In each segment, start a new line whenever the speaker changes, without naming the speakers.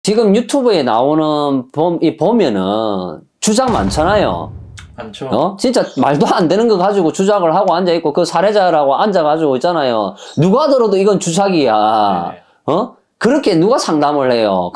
지금 유튜브에 나오는 보면은 주작 많잖아요.
많죠.
진짜 말도 안 되는 거 가지고 주작을 하고 앉아있고, 그 사례자라고 앉아가지고 있잖아요. 누가 들어도 이건 주작이야.
네네.
그렇게 누가 상담을 해요.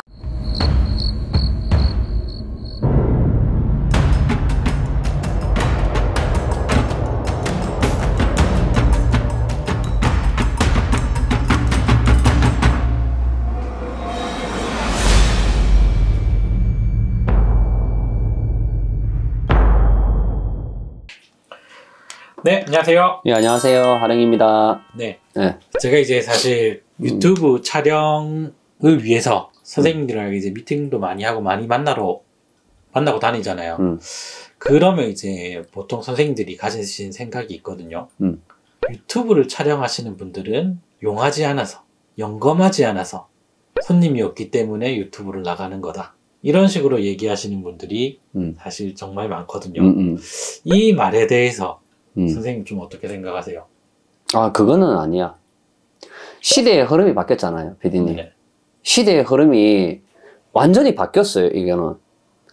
네, 안녕하세요.
예, 안녕하세요. 하령입니다.
네.
네.
제가 이제 사실 유튜브 촬영을 위해서 선생님들이랑 이제 미팅도 많이 하고 많이 만나고 다니잖아요. 그러면 이제 보통 선생님들이 가지신 생각이 있거든요. 유튜브를 촬영하시는 분들은 용하지 않아서, 영검하지 않아서 손님이 없기 때문에 유튜브를 나가는 거다. 이런 식으로 얘기하시는 분들이 사실 정말 많거든요. 이 말에 대해서 선생님 좀 어떻게 생각하세요?
그거는 아니야. 시대의 흐름이 바뀌었잖아요, PD님.
네.
시대의 흐름이 완전히 바뀌었어요, 이거는.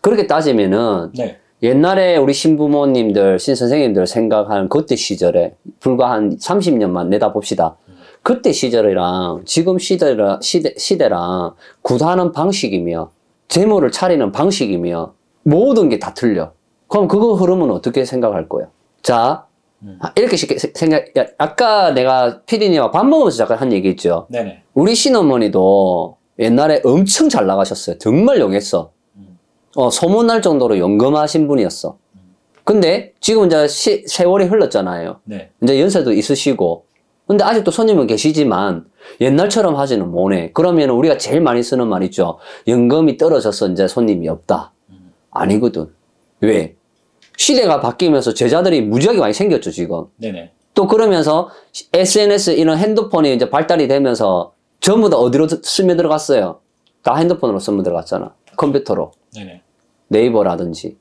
그렇게 따지면은,
네.
옛날에 우리 신부모님들, 신선생님들 생각하는 그때 시절에, 불과 한 30년만 내다봅시다. 그때 시절이랑 지금 시대랑 구사하는 방식이며, 재물을 차리는 방식이며, 모든 게 다 틀려. 그럼 그거 흐름은 어떻게 생각할 거예요? 자, 이렇게 쉽게 아까 내가 PD님과 밥 먹으면서 잠깐 한 얘기 있죠?
네네.
우리 시어머니도 옛날에 엄청 잘 나가셨어요. 정말 용했어. 소문날 정도로 용감하신 분이었어. 근데 지금 이제 세월이 흘렀잖아요.
네.
이제 연세도 있으시고. 근데 아직도 손님은 계시지만 옛날처럼 하지는 못해. 그러면 우리가 제일 많이 쓰는 말 있죠. 연금이 떨어져서 이제 손님이 없다. 아니거든. 왜? 시대가 바뀌면서 제자들이 무지하게 많이 생겼죠, 지금.
네네.
또 그러면서 SNS 이런 핸드폰이 이제 발달이 되면서 전부 다 어디로 스며들어갔어요? 다 핸드폰으로 스며들어갔잖아. 컴퓨터로.
네네.
네이버라든지.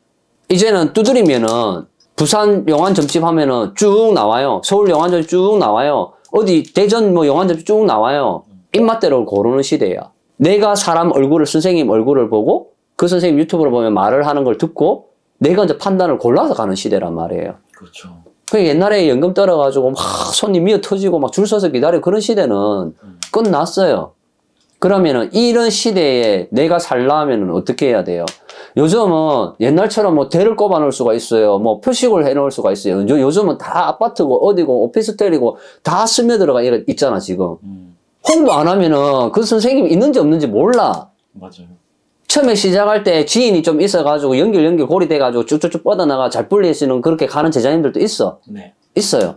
이제는 두드리면은 부산 영화 점집 하면은 쭉 나와요. 서울 영화 점집 쭉 나와요. 어디 대전 뭐 영화 점집 쭉 나와요. 입맛대로 고르는 시대야. 내가 사람 얼굴을, 선생님 얼굴을 보고 그 선생님 유튜브를 보면 말을 하는 걸 듣고 내가 이제 판단을 골라서 가는 시대란 말이에요.
그렇죠.
그 옛날에 연금 떨어가지고 막 손님 미어 터지고 막 줄 서서 기다리고 그런 시대는 끝났어요. 그러면은 이런 시대에 내가 살려면은 어떻게 해야 돼요? 요즘은 옛날처럼 뭐 대를 꼽아 놓을 수가 있어요. 뭐 표식을 해 놓을 수가 있어요. 요즘은 다 아파트고 어디고 오피스텔이고 다 스며들어가 있잖아, 지금. 홍보 안 하면은 그 선생님 있는지 없는지 몰라.
맞아요.
처음에 시작할 때 지인이 좀 있어가지고 연결 고리 돼가지고 쭉쭉쭉 뻗어나가 잘 불리시는 그렇게 가는 제자님들도 있어.
네.
있어요.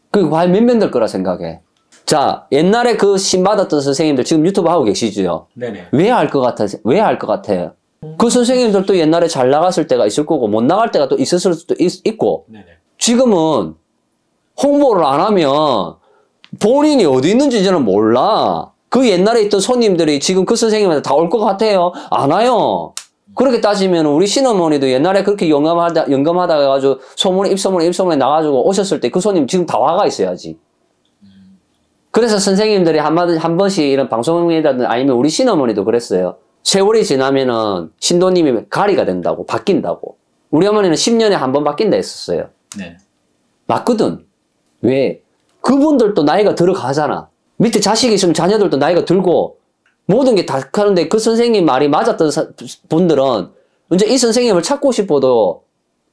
그게 과연 몇 명 될 거라 생각해. 자, 옛날에 그 신받았던 선생님들 지금 유튜브 하고 계시죠?
네네.
왜 할 것 같아요? 그 선생님들도 옛날에 잘 나갔을 때가 있을 거고 못 나갈 때가 또 있었을 수도 있고
네네.
지금은 홍보를 안 하면 본인이 어디 있는지 이제는 몰라. 그 옛날에 있던 손님들이 지금 그 선생님한테 다 올 것 같아요? 안 와요. 그렇게 따지면 우리 신어머니도 옛날에 그렇게 영감하다 해가지고 입소문에 나가지고 오셨을 때 그 손님 지금 다 와가 있어야지. 그래서 선생님들이 한 번씩 이런 방송이라든 아니면 우리 신어머니도 그랬어요. 세월이 지나면은 신도님이 가리가 된다고, 바뀐다고. 우리 어머니는 10년에 한 번 바뀐다 했었어요.
네.
맞거든. 왜? 그분들도 나이가 들어가잖아. 밑에 자식이 있으면 자녀들도 나이가 들고 모든 게 다 하는데 그 선생님 말이 맞았던 분들은 이제 이 선생님을 찾고 싶어도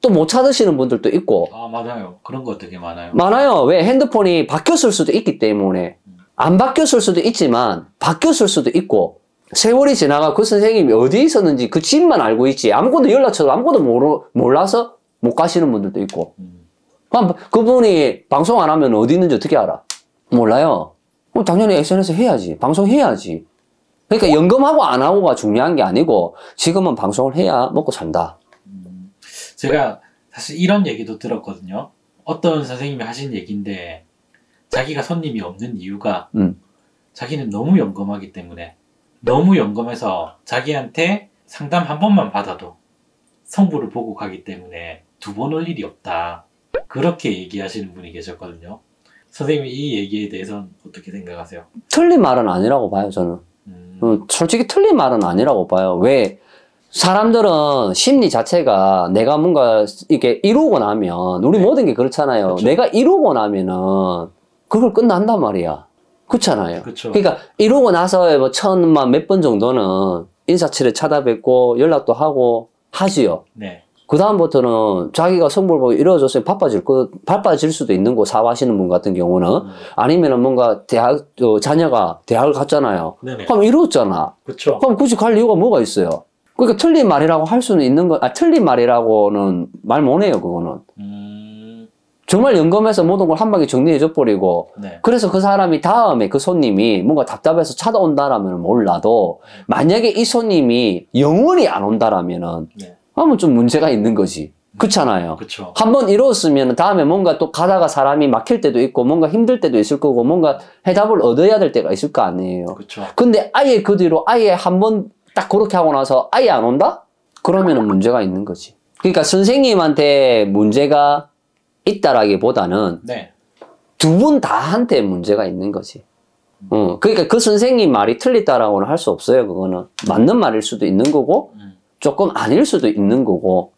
또 못 찾으시는 분들도 있고.
맞아요. 그런 거 되게 많아요.
많아요. 왜? 핸드폰이 바뀌었을 수도 있기 때문에. 안 바뀌었을 수도 있지만 바뀌었을 수도 있고 세월이 지나가 그 선생님이 어디 있었는지 그 집만 알고 있지 아무것도 연락처도 아무것도 몰라서 못 가시는 분들도 있고. 그럼 그분이 방송 안 하면 어디 있는지 어떻게 알아? 몰라요. 그럼 당연히 SNS 해야지. 방송해야지. 그러니까 연금하고 안 하고가 중요한 게 아니고 지금은 방송을 해야 먹고 산다.
제가 사실 이런 얘기도 들었거든요. 어떤 선생님이 하신 얘기인데 자기가 손님이 없는 이유가 자기는 너무 연금하기 때문에 너무 연금해서 자기한테 상담 한 번만 받아도 성부를 보고 가기 때문에 두 번 올 일이 없다. 그렇게 얘기하시는 분이 계셨거든요. 선생님이 이 얘기에 대해서는 어떻게 생각하세요?
틀린 말은 아니라고 봐요, 저는. 솔직히 틀린 말은 아니라고 봐요. 왜? 사람들은 심리 자체가 내가 뭔가 이렇게 이루고 나면, 우리 모든 게 그렇잖아요.
그쵸.
내가 이루고 나면은 그걸 끝난단 말이야. 그렇잖아요.
그쵸.
그러니까 이루고 나서 뭐 천만 몇 번 정도는 인사치레 찾아뵙고 연락도 하고 하지요.
네.
그 다음부터는 자기가 성불 보고 이루어졌으면 바빠질 수도 있는 거, 사업하시는 분 같은 경우는. 아니면은 뭔가 자녀가 대학을 갔잖아요.
네네.
그럼 이루었잖아.
그쵸.
그럼 굳이 갈 이유가 뭐가 있어요? 그러니까 틀린 말이라고 할 수는 있는 거, 틀린 말이라고는 말 못해요, 그거는. 정말 연금해서 모든 걸 한 방에 정리해줘 버리고,
네.
그래서 그 사람이 다음에 그 손님이 뭔가 답답해서 찾아온다라면 몰라도, 만약에 이 손님이 영원히 안 온다라면은,
네.
하면 좀 문제가 있는 거지. 그렇잖아요.
그쵸.
한번 이루었으면 다음에 뭔가 또 가다가 사람이 막힐 때도 있고, 뭔가 힘들 때도 있을 거고, 뭔가 해답을 얻어야 될 때가 있을 거 아니에요.
그쵸.
근데 아예 그 뒤로 아예 한번 딱 그렇게 하고 나서 아예 안 온다? 그러면은 문제가 있는 거지. 그러니까 선생님한테 문제가 있다라기보다는
네.
두 분 다한테 문제가 있는 거지. 그러니까 그 선생님 말이 틀리다라고는 할 수 없어요. 그거는 맞는 말일 수도 있는 거고 조금 아닐 수도 있는 거고,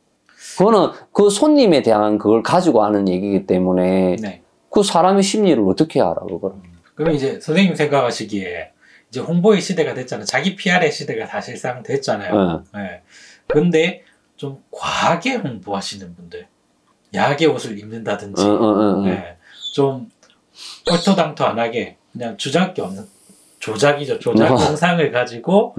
그거는 그 손님에 대한 그걸 가지고 하는 얘기이기 때문에
네.
그 사람의 심리를 어떻게 알아 그거를.
그럼 이제 선생님 생각하시기에 이제 홍보의 시대가 됐잖아요. 자기 PR의 시대가 사실상 됐잖아요. 네. 근데 좀 과하게 홍보하시는 분들, 야하게 옷을 입는다든지, 네. 좀 얼토당토 안 하게 그냥 주작이 없는 조작이죠. 조작 영상을 가지고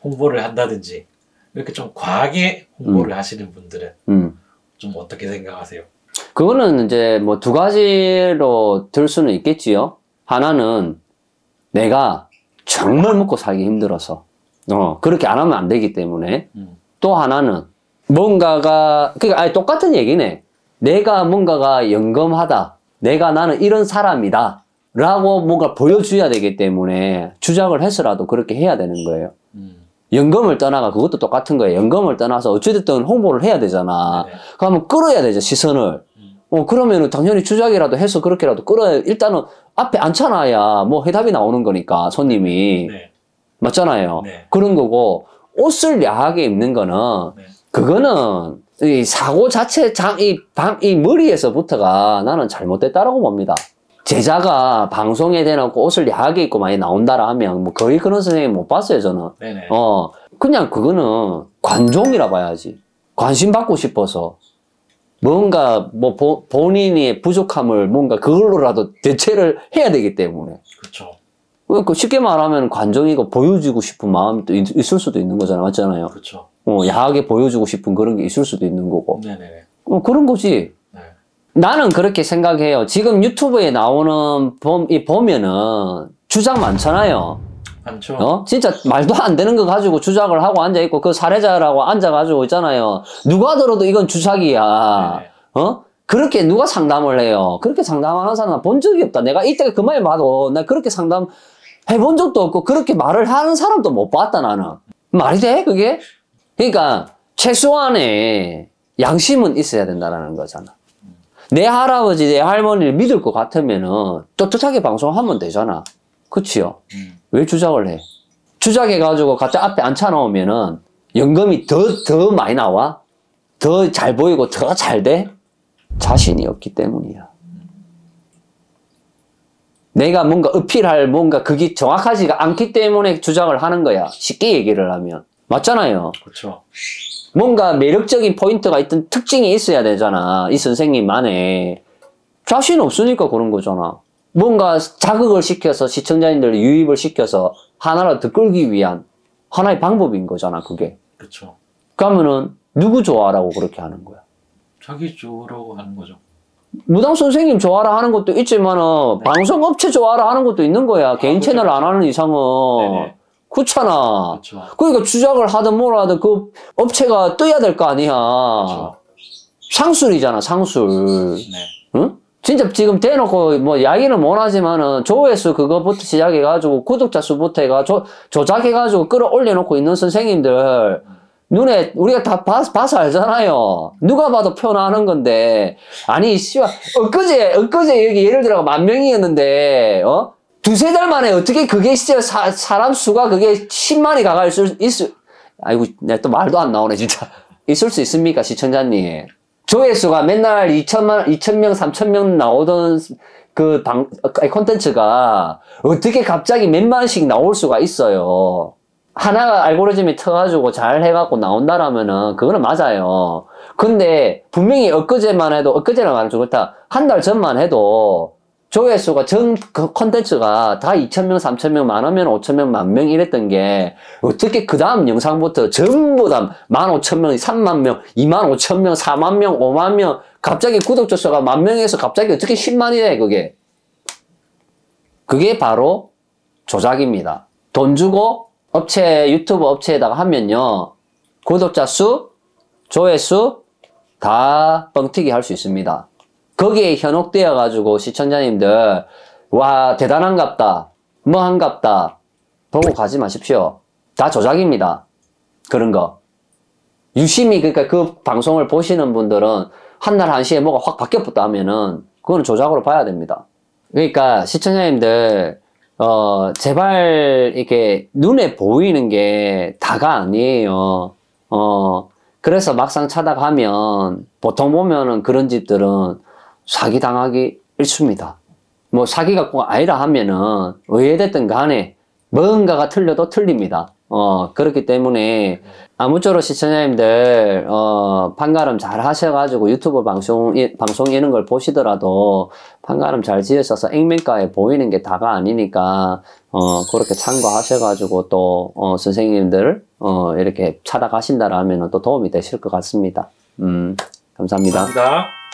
홍보를 한다든지, 이렇게 좀 과하게 홍보를 하시는 분들은 좀 어떻게 생각하세요?
그거는 이제 뭐 두 가지로 들 수는 있겠지요. 하나는 내가 정말 먹고 살기 힘들어서 그렇게 안 하면 안 되기 때문에. 또 하나는 뭔가가, 그러니까 아예 똑같은 얘기네. 내가 뭔가가 영검하다, 나는 이런 사람이다 라고 뭔가 보여줘야 되기 때문에 주작을 해서라도 그렇게 해야 되는 거예요. 연금을 떠나가 그것도 똑같은 거예요. 연금을 떠나서 어찌됐든 홍보를 해야 되잖아.
네네.
그러면 끌어야 되죠, 시선을. 그러면은 당연히 주작이라도 해서 그렇게라도 끌어야, 일단은 앞에 앉혀놔야 뭐 해답이 나오는 거니까, 손님이.
네.
맞잖아요.
네.
그런 거고, 옷을 야하게 입는 거는,
네.
그거는 이 사고 자체, 이 머리에서부터가 나는 잘못됐다라고 봅니다. 제자가 방송에 대놓고 옷을 야하게 입고 많이 나온다라 하면 뭐 거의 그런 선생님 못 봤어요, 저는.
네네.
그냥 그거는 관종이라 봐야지. 관심 받고 싶어서. 뭔가 뭐 본인의 부족함을 뭔가 그걸로라도 대체를 해야 되기 때문에.
그렇죠.
그 쉽게 말하면 관종이고 보여주고 싶은 마음이 또 있을 수도 있는 거잖아요. 맞잖아요.
그렇죠.
야하게 보여주고 싶은 그런 게 있을 수도 있는 거고.
네네네.
그런 거지.
네.
나는 그렇게 생각해요. 지금 유튜브에 나오는 보면은 주작 많잖아요.
많죠.
진짜 말도 안 되는 거 가지고 주작을 하고 앉아있고, 그 사례자라고 앉아가지고 있잖아요. 누가 들어도 이건 주작이야.
네네.
그렇게 누가 상담을 해요? 그렇게 상담하는 사람 본 적이 없다. 내가 이때 그 말 봐도 나 그렇게 상담 해본 적도 없고, 그렇게 말을 하는 사람도 못 봤다, 나는. 말이 돼, 그게? 그러니까, 최소한의 양심은 있어야 된다는 거잖아. 내 할아버지, 내 할머니를 믿을 것 같으면은, 떳떳하게 방송하면 되잖아. 그치요? 왜 주작을 해? 주작해가지고 갖다 앞에 앉혀놓으면은, 연금이 더 많이 나와? 더 잘 보이고 더 잘 돼? 자신이 없기 때문이야. 내가 뭔가 어필할 뭔가 그게 정확하지가 않기 때문에 주작을 하는 거야. 쉽게 얘기를 하면. 맞잖아요.
그렇죠.
뭔가 매력적인 포인트가 있던 특징이 있어야 되잖아. 이 선생님만의. 자신 없으니까 그런 거잖아. 뭔가 자극을 시켜서 시청자님들 유입을 시켜서 하나를 더 끌기 위한 하나의 방법인 거잖아, 그게.
그렇죠.
그러면은 누구 좋아하라고 그렇게 하는 거야?
자기 좋으라고 하는 거죠.
무당 선생님 좋아라 하는 것도 있지만은, 네. 방송업체 좋아라 하는 것도 있는 거야. 개인
그렇죠.
채널 안 하는 이상은.
네네.
그렇잖아.
그렇죠.
그러니까 주작을 하든 뭐라 하든 그 업체가 떠야 될 거 아니야.
그렇죠.
상술이잖아, 상술.
네.
응? 진짜 지금 대놓고 뭐 이야기는 못 하지만은 조회수 그거부터 시작해가지고 구독자 수부터 해가지고 조작해가지고 끌어올려놓고 있는 선생님들 눈에 우리가 다 봐서 알잖아요. 누가 봐도 표현하는 건데, 아니 씨발 엊그제 여기 예를 들어 10,000명이었는데 두세 달 만에 어떻게 그게 진짜 사람 수가 그게 10만이 가갈 수 아이고, 내가 또 말도 안 나오네, 진짜. 있을 수 있습니까, 시청자님? 조회수가 맨날 2,000명, 3,000명 나오던 콘텐츠가 어떻게 갑자기 몇만씩 나올 수가 있어요. 하나가 알고리즘이 터가지고 잘 해갖고 나온다라면은 그거는 맞아요. 근데 분명히 엊그제는 말하면 좀 그렇다. 한 달 전만 해도 조회수가 그 콘텐츠가 다 2,000명, 3,000명, 10,000명, 5,000명, 10,000명 이랬던 게 어떻게 그 다음 영상부터 전부 다 15,000명, 30,000명, 25,000명, 40,000명, 50,000명 갑자기 구독자 수가 10,000명에서 갑자기 어떻게 10만이 돼 그게. 그게 바로 조작입니다. 돈 주고 유튜브 업체에다가 하면요. 구독자 수, 조회수 다 뻥튀기 할 수 있습니다. 거기에 현혹되어 가지고 시청자님들 와 대단한갑다 뭐한갑다 보고 가지 마십시오. 다 조작입니다. 그런 거 유심히 그러니까 그 방송을 보시는 분들은 한날 한시에 뭐가 확 바뀌었다 하면은 그거는 조작으로 봐야 됩니다. 그러니까 시청자님들 제발 이렇게 눈에 보이는 게 다가 아니에요. 그래서 막상 찾아가면 보통 보면은 그런 집들은 사기 당하기 일쑤입니다. 뭐 사기가 꼭 아니라 하면은 어찌됐든 간에 뭔가가 틀려도 틀립니다. 그렇기 때문에 아무쪼록 시청자님들 판가름 잘 하셔가지고 유튜브 방송 이런 걸 보시더라도 판가름 잘 지으셔서 액면가에 보이는 게 다가 아니니까 그렇게 참고하셔가지고 또 선생님들 이렇게 찾아가신다라면 또 도움이 되실 것 같습니다. 감사합니다.
감사합니다.